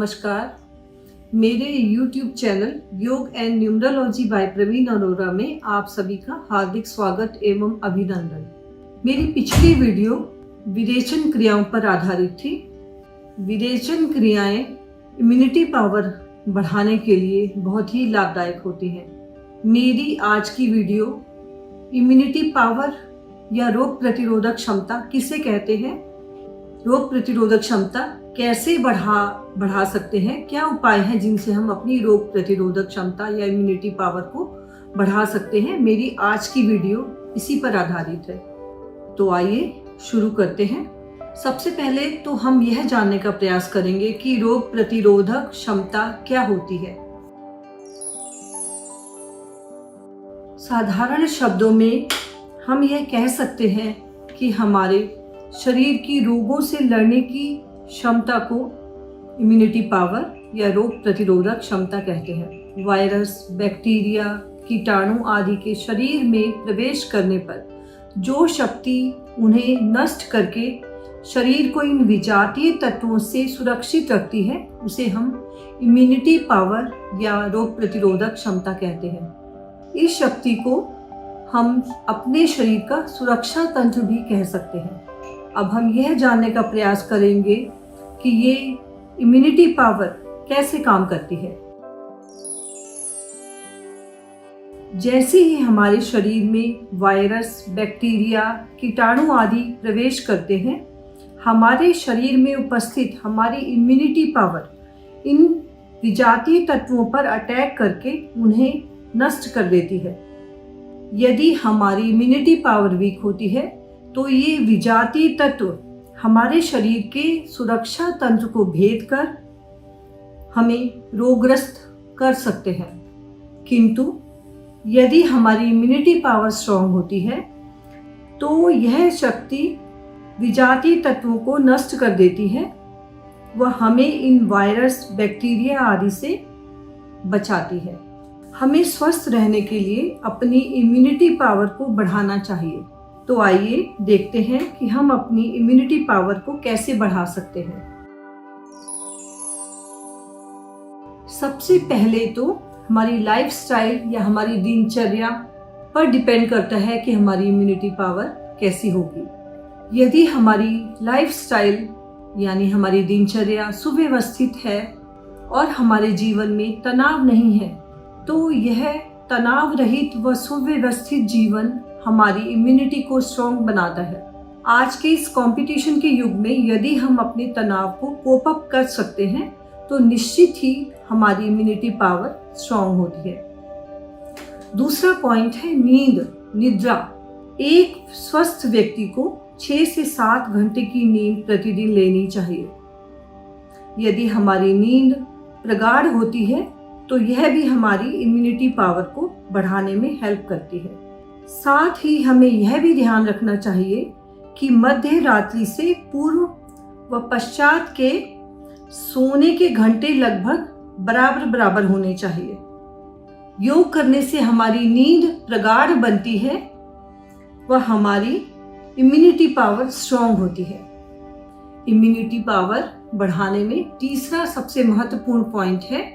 नमस्कार। मेरे YouTube channel yoga and numerology by Praveen Arora में आप सभी का हार्दिक स्वागत एवं अभिनंदन। मेरी पिछली वीडियो विरेचन क्रियाओं पर आधारित थी। विरेचन क्रियाएं इम्यूनिटी पावर बढ़ाने के लिए बहुत ही लाभदायक होती हैं। मेरी आज की वीडियो इम्यूनिटी पावर या रोग प्रतिरोधक क्षमता किसे कहते हैं, रोग प्रतिरोधक क्षमता कैसे बढ़ा सकते हैं, क्या उपाय हैं जिनसे हम अपनी रोग प्रतिरोधक क्षमता या इम्यूनिटी पावर को बढ़ा सकते हैं। मेरी आज की वीडियो इसी पर आधारित है। तो आइए शुरू करते हैं। सबसे पहले तो हम यह जानने का प्रयास करेंगे कि रोग प्रतिरोधक क्षमता क्या होती है। साधारण शब्दों में हम यह कह सकते हैं कि हमारे शरीर की रोगों से लड़ने की क्षमता को इम्यूनिटी पावर या रोग प्रतिरोधक क्षमता कहते हैं। वायरस, बैक्टीरिया, कीटाणु आदि के शरीर में प्रवेश करने पर जो शक्ति उन्हें नष्ट करके शरीर को इन विजातीय तत्वों से सुरक्षित रखती है, उसे हम इम्यूनिटी पावर या रोग प्रतिरोधक क्षमता कहते हैं। इस शक्ति को हम अपने शरीर का सुरक्षा तंत्र भी कह सकते हैं। अब हम यह जानने का प्रयास करेंगे कि ये इम्यूनिटी पावर कैसे काम करती है। जैसे ही हमारे शरीर में वायरस, बैक्टीरिया, कीटाणु आदि प्रवेश करते हैं, हमारे शरीर में उपस्थित हमारी इम्यूनिटी पावर इन विजातीय तत्वों पर अटैक करके उन्हें नष्ट कर देती है। यदि हमारी इम्यूनिटी पावर वीक होती है तो ये विजातीय तत्व हमारे शरीर के सुरक्षा तंत्र को भेद कर हमें रोगग्रस्त कर सकते हैं। किंतु यदि हमारी इम्यूनिटी पावर स्ट्रांग होती है तो यह शक्ति विजातीय तत्वों को नष्ट कर देती है। वह हमें इन वायरस, बैक्टीरिया आदि से बचाती है। हमें स्वस्थ रहने के लिए अपनी इम्यूनिटी पावर को बढ़ाना चाहिए। तो आइए देखते हैं कि हम अपनी इम्यूनिटी पावर को कैसे बढ़ा सकते हैं। सबसे पहले तो हमारी लाइफस्टाइल या हमारी दिनचर्या पर डिपेंड करता है कि हमारी इम्यूनिटी पावर कैसी होगी। यदि हमारी लाइफस्टाइल यानी हमारी दिनचर्या सुव्यवस्थित है और हमारे जीवन में तनाव नहीं है, तो यह तनाव रहित व सुव्यवस्थित जीवन हमारी इम्यूनिटी को स्ट्रॉन्ग बनाता है। आज के इस कंपटीशन के युग में यदि हम अपने तनाव को कोप अप कर सकते हैं तो निश्चित ही हमारी इम्यूनिटी पावर स्ट्रॉन्ग होती है। दूसरा पॉइंट है निद्रा। एक स्वस्थ व्यक्ति को 6 से 7 घंटे की नींद प्रतिदिन लेनी चाहिए। यदि हमारी नींद प्रगाढ़ होती है तो यह भी हमारी इम्यूनिटी पावर को बढ़ाने में हेल्प करती है। साथ ही हमें यह भी ध्यान रखना चाहिए कि मध्य रात्रि से पूर्व व पश्चात के सोने के घंटे लगभग बराबर होने चाहिए। योग करने से हमारी नींद प्रगाढ़ बनती है व हमारी इम्यूनिटी पावर स्ट्रॉन्ग होती है। इम्यूनिटी पावर बढ़ाने में तीसरा सबसे महत्वपूर्ण पॉइंट है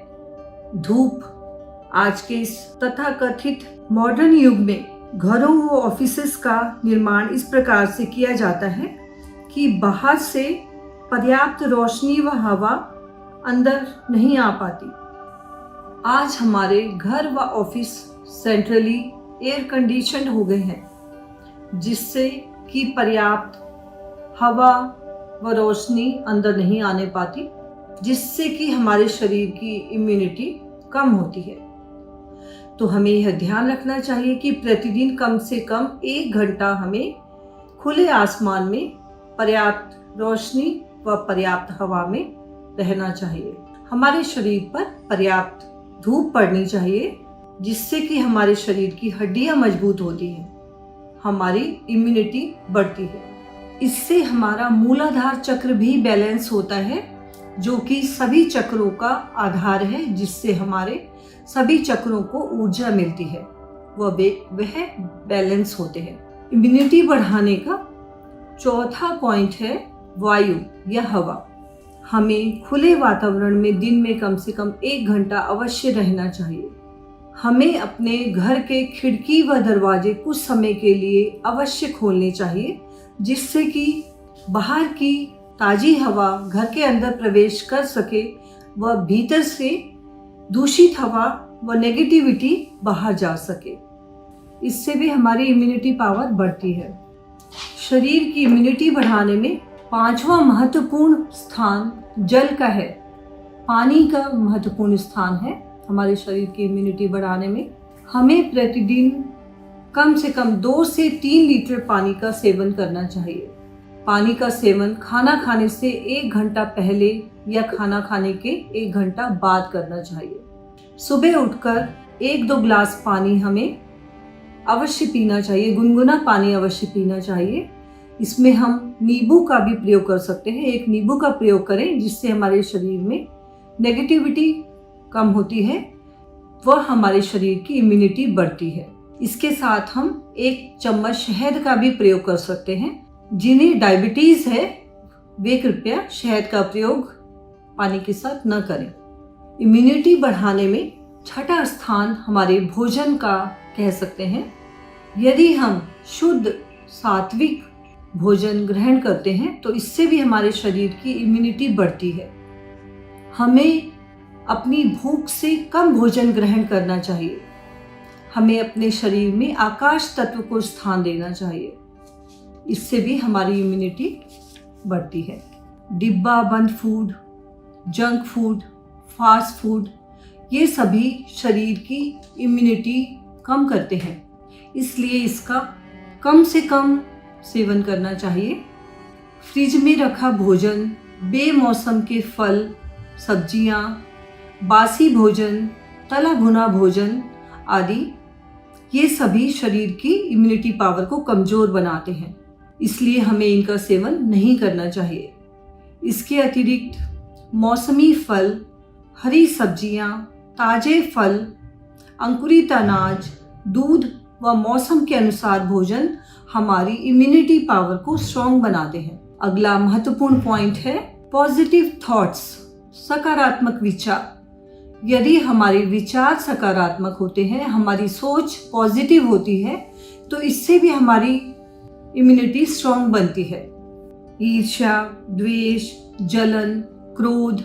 धूप। आज के इस तथाकथित मॉडर्न युग में घरों व ऑफिसेस का निर्माण इस प्रकार से किया जाता है कि बाहर से पर्याप्त रोशनी व हवा अंदर नहीं आ पाती। आज हमारे घर व ऑफिस सेंट्रली एयर कंडीशन्ड हो गए हैं, जिससे कि पर्याप्त हवा व रोशनी अंदर नहीं आने पाती, जिससे कि हमारे शरीर की इम्यूनिटी कम होती है। तो हमें यह ध्यान रखना चाहिए कि प्रतिदिन कम से कम 1 घंटा हमें खुले आसमान में पर्याप्त रोशनी व पर्याप्त हवा में रहना चाहिए। हमारे शरीर पर पर्याप्त धूप पड़नी चाहिए, जिससे कि हमारे शरीर की हड्डियां मजबूत होती हैं, हमारी इम्यूनिटी बढ़ती है। इससे हमारा मूलाधार चक्र भी बैलेंस होता है, जो कि सभी चक्रों का आधार है, जिससे हमारे सभी चक्रों को ऊर्जा मिलती है, वह बैलेंस होते हैं। इम्यूनिटी बढ़ाने का चौथा पॉइंट है वायु या हवा। हमें खुले वातावरण में दिन में कम से कम 1 घंटा अवश्य रहना चाहिए। हमें अपने घर के खिड़की व दरवाजे कुछ समय के लिए अवश्य खोलने चाहिए, जिससे कि बाहर की ताज़ी हवा घर के अंदर प्रवेश कर सके व भीतर से दूषित हवा व नेगेटिविटी बाहर जा सके। इससे भी हमारी इम्यूनिटी पावर बढ़ती है। शरीर की इम्यूनिटी बढ़ाने में 5वां महत्वपूर्ण स्थान जल का है। पानी का महत्वपूर्ण स्थान है हमारे शरीर की इम्यूनिटी बढ़ाने में। हमें प्रतिदिन कम से कम 2 से 3 लीटर पानी का सेवन करना चाहिए। पानी का सेवन खाना खाने से 1 घंटा पहले या खाना खाने के 1 घंटा बाद करना चाहिए। सुबह उठकर 1-2 गिलास पानी हमें अवश्य पीना चाहिए, गुनगुना पानी अवश्य पीना चाहिए। इसमें हम नींबू का भी प्रयोग कर सकते हैं। 1 नींबू का प्रयोग करें, जिससे हमारे शरीर में नेगेटिविटी कम होती है व हमारे शरीर की इम्यूनिटी बढ़ती है। इसके साथ हम 1 चम्मच शहद का भी प्रयोग कर सकते हैं। जिन्हें डायबिटीज़ है वे कृपया शहद का प्रयोग पानी के साथ न करें। इम्यूनिटी बढ़ाने में 6ठा स्थान हमारे भोजन का कह सकते हैं। यदि हम शुद्ध सात्विक भोजन ग्रहण करते हैं तो इससे भी हमारे शरीर की इम्यूनिटी बढ़ती है। हमें अपनी भूख से कम भोजन ग्रहण करना चाहिए। हमें अपने शरीर में आकाश तत्व को स्थान देना चाहिए। इससे भी हमारी इम्यूनिटी बढ़ती है। डिब्बा बंद food, junk food, fast food, ये सभी शरीर की इम्यूनिटी कम करते हैं, इसलिए इसका कम से कम सेवन करना चाहिए। फ्रिज में रखा भोजन, बेमौसम के फल, सब्जियां, बासी भोजन, तला भुना भोजन आदि ये सभी शरीर की इम्यूनिटी पावर को कमज़ोर बनाते हैं, इसलिए हमें इनका सेवन नहीं करना चाहिए। इसके अतिरिक्त मौसमी फल, हरी सब्जियां, ताज़े फल, अंकुरित अनाज, दूध व मौसम के अनुसार भोजन हमारी इम्यूनिटी पावर को स्ट्रॉन्ग बनाते हैं। अगला महत्वपूर्ण पॉइंट है पॉजिटिव थॉट्स, सकारात्मक विचार। यदि हमारे विचार सकारात्मक होते हैं, हमारी सोच पॉजिटिव होती है, तो इससे भी हमारी इम्यूनिटी स्ट्रॉन्ग बनती है। ईर्ष्या, द्वेष, जलन, क्रोध,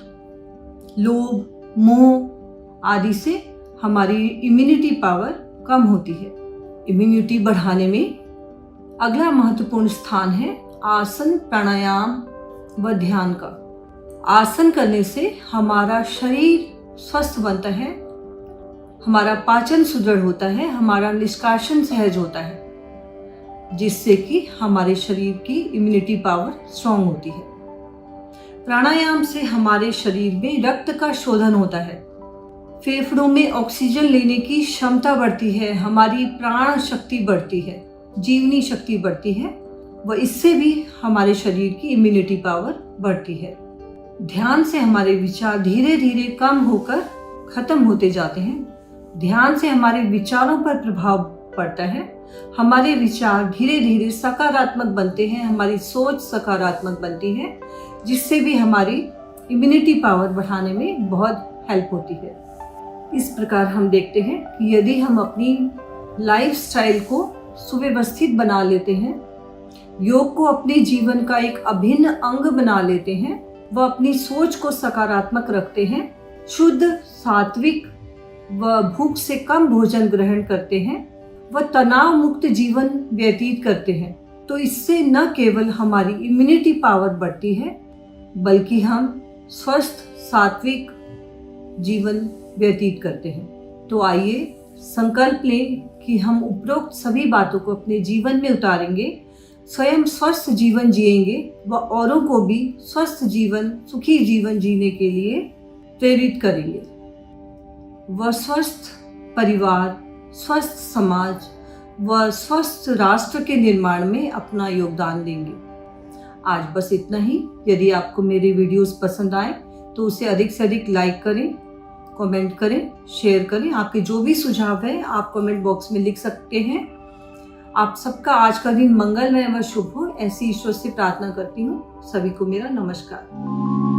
लोभ, मोह आदि से हमारी इम्यूनिटी पावर कम होती है। इम्यूनिटी बढ़ाने में अगला महत्वपूर्ण स्थान है आसन, प्राणायाम व ध्यान का। आसन करने से हमारा शरीर स्वस्थ बनता है, हमारा पाचन सुदृढ़ होता है, हमारा निष्कासन सहज होता है, जिससे कि हमारे शरीर की इम्यूनिटी पावर स्ट्रॉन्ग होती है। प्राणायाम से हमारे शरीर में रक्त का शोधन होता है, फेफड़ों में ऑक्सीजन लेने की क्षमता बढ़ती है, हमारी प्राण शक्ति बढ़ती है, जीवनी शक्ति बढ़ती है व इससे भी हमारे शरीर की इम्यूनिटी पावर बढ़ती है। ध्यान से हमारे विचार धीरे धीरे कम होकर खत्म होते जाते हैं। ध्यान से हमारे विचारों पर प्रभाव पड़ता है, हमारे विचार धीरे धीरे सकारात्मक बनते हैं, हमारी सोच सकारात्मक बनती है, जिससे भी हमारी इम्यूनिटी पावर बढ़ाने में बहुत हेल्प होती है। इस प्रकार हम देखते हैं कि यदि हम अपनी लाइफस्टाइल को सुव्यवस्थित बना लेते हैं, योग को अपने जीवन का एक अभिन्न अंग बना लेते हैं व अपनी सोच को सकारात्मक रखते हैं, शुद्ध सात्विक व भूख से कम भोजन ग्रहण करते हैं व तनाव मुक्त जीवन व्यतीत करते हैं, तो इससे न केवल हमारी इम्यूनिटी पावर बढ़ती है, बल्कि हम स्वस्थ सात्विक जीवन व्यतीत करते हैं। तो आइए संकल्प लें कि हम उपरोक्त सभी बातों को अपने जीवन में उतारेंगे, स्वयं स्वस्थ जीवन जिएंगे व औरों को भी स्वस्थ जीवन, सुखी जीवन जीने के लिए प्रेरित करेंगे व स्वस्थ परिवार, स्वस्थ समाज व स्वस्थ राष्ट्र के निर्माण में अपना योगदान देंगे। आज बस इतना ही। यदि आपको मेरे वीडियोस पसंद आए तो उसे अधिक से अधिक लाइक करें, कमेंट करें, शेयर करें। आपके जो भी सुझाव है आप कमेंट बॉक्स में लिख सकते हैं। आप सबका आज का दिन मंगलमय व शुभ हो, ऐसी ईश्वर से प्रार्थना करती हूँ। सभी को मेरा नमस्कार।